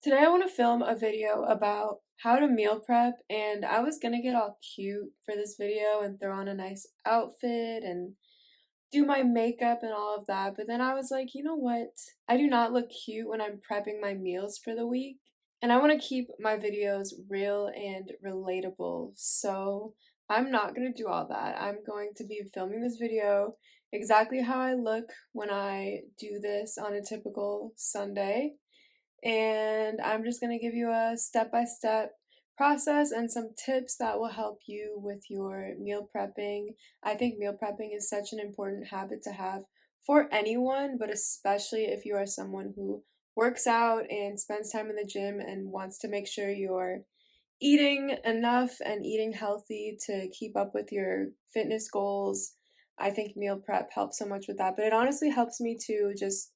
Today I want to film a video about how to meal prep, and I was gonna get all cute for this video and throw on a nice outfit and do my makeup and all of that, but then I was like, you know what? I do not look cute when I'm prepping my meals for the week, and I want to keep my videos real and relatable, so I'm not gonna do all that. I'm going to be filming this video exactly how I look when I do this on a typical Sunday, and I'm just going to give you a step by step process and some tips that will help you with your meal prepping. I think meal prepping is such an important habit to have for anyone, but especially if you are someone who works out and spends time in the gym and wants to make sure you're eating enough and eating healthy to keep up with your fitness goals. I think meal prep helps so much with that, but it honestly helps me to just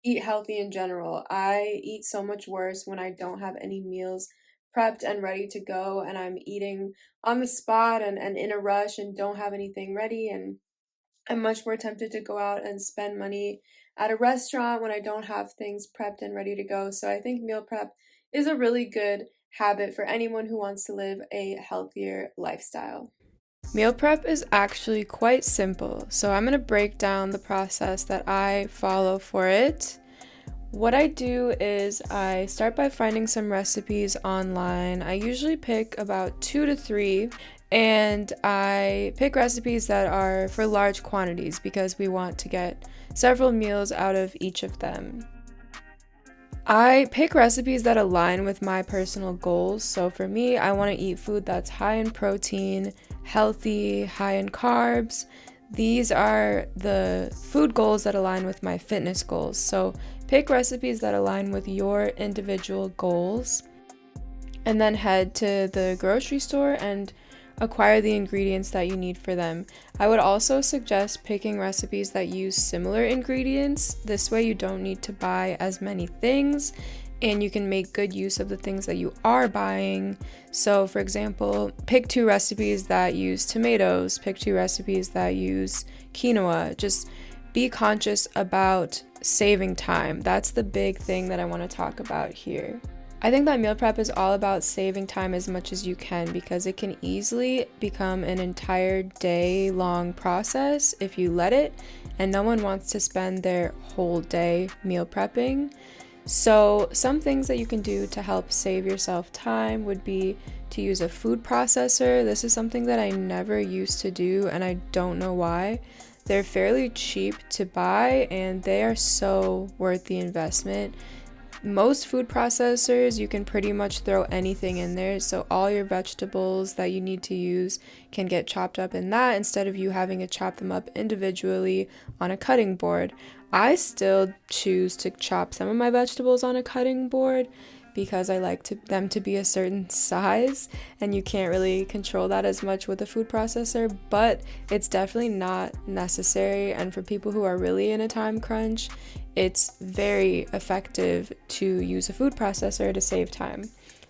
eat healthy in general. I eat so much worse when I don't have any meals prepped and ready to go and I'm eating on the spot and in a rush and don't have anything ready, and I'm much more tempted to go out and spend money at a restaurant when I don't have things prepped and ready to go. So I think meal prep is a really good habit for anyone who wants to live a healthier lifestyle. Meal prep is actually quite simple, so I'm going to break down the process that I follow for it. What I do is I start by finding some recipes online. I usually pick about two to three, and I pick recipes that are for large quantities because we want to get several meals out of each of them. I pick recipes that align with my personal goals. So for me, I want to eat food that's high in protein, healthy, high in carbs. These are the food goals that align with my fitness goals. So pick recipes that align with your individual goals and then head to the grocery store and acquire the ingredients that you need for them. I would also suggest picking recipes that use similar ingredients. This way, you don't need to buy as many things and you can make good use of the things that you are buying. So, for example, pick two recipes that use tomatoes, pick two recipes that use quinoa. Just be conscious about saving time. That's the big thing that I want to talk about here. I think that meal prep is all about saving time as much as you can because it can easily become an entire day long process if you let it, and no one wants to spend their whole day meal prepping. So, some things that you can do to help save yourself time would be to use a food processor. This is something that I never used to do, and I don't know why. They're fairly cheap to buy, and they are so worth the investment. Most food processors, you can pretty much throw anything in there, so all your vegetables that you need to use can get chopped up in that instead of you having to chop them up individually on a cutting board. I still choose to chop some of my vegetables on a cutting board because I like them to be a certain size, and you can't really control that as much with a food processor, but it's definitely not necessary. And for people who are really in a time crunch, it's very effective to use a food processor to save time.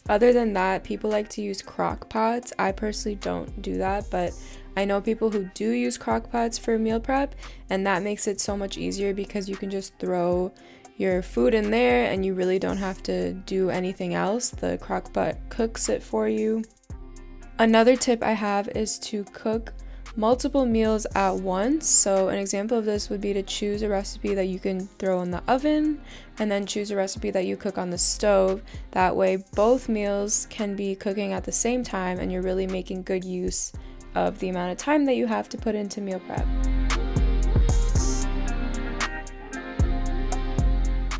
Other than that, people like to use crock pots. I personally don't do that, but I know people who do use crock pots for meal prep, and that makes it so much easier because you can just throw your food in there and you really don't have to do anything else. The crock pot cooks it for you. Another tip I have is to cook multiple meals at once. So an example of this would be to choose a recipe that you can throw in the oven and then choose a recipe that you cook on the stove. That way both meals can be cooking at the same time and you're really making good use of the amount of time that you have to put into meal prep.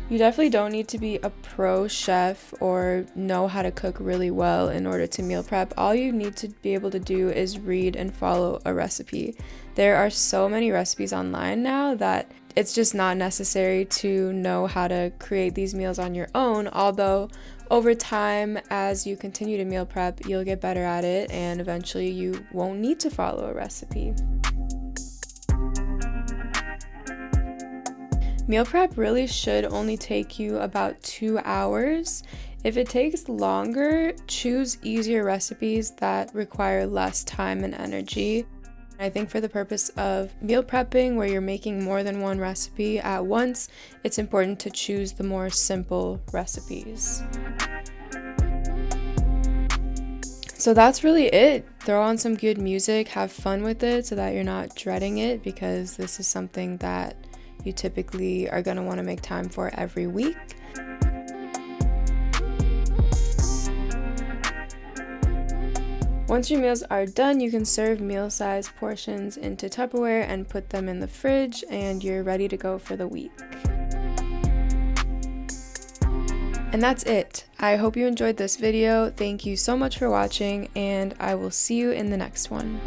You definitely don't need to be a pro chef or know how to cook really well in order to meal prep. All you need to be able to do is read and follow a recipe. There are so many recipes online now that it's just not necessary to know how to create these meals on your own, although over time, as you continue to meal prep, you'll get better at it and eventually you won't need to follow a recipe. Meal prep really should only take you about 2 hours. If it takes longer, choose easier recipes that require less time and energy. I think for the purpose of meal prepping, where you're making more than one recipe at once, it's important to choose the more simple recipes. So that's really it. Throw on some good music, have fun with it so that you're not dreading it, because this is something that you typically are going to want to make time for every week. Once your meals are done, you can serve meal-sized portions into Tupperware and put them in the fridge, and you're ready to go for the week. And that's it. I hope you enjoyed this video. Thank you so much for watching, and I will see you in the next one.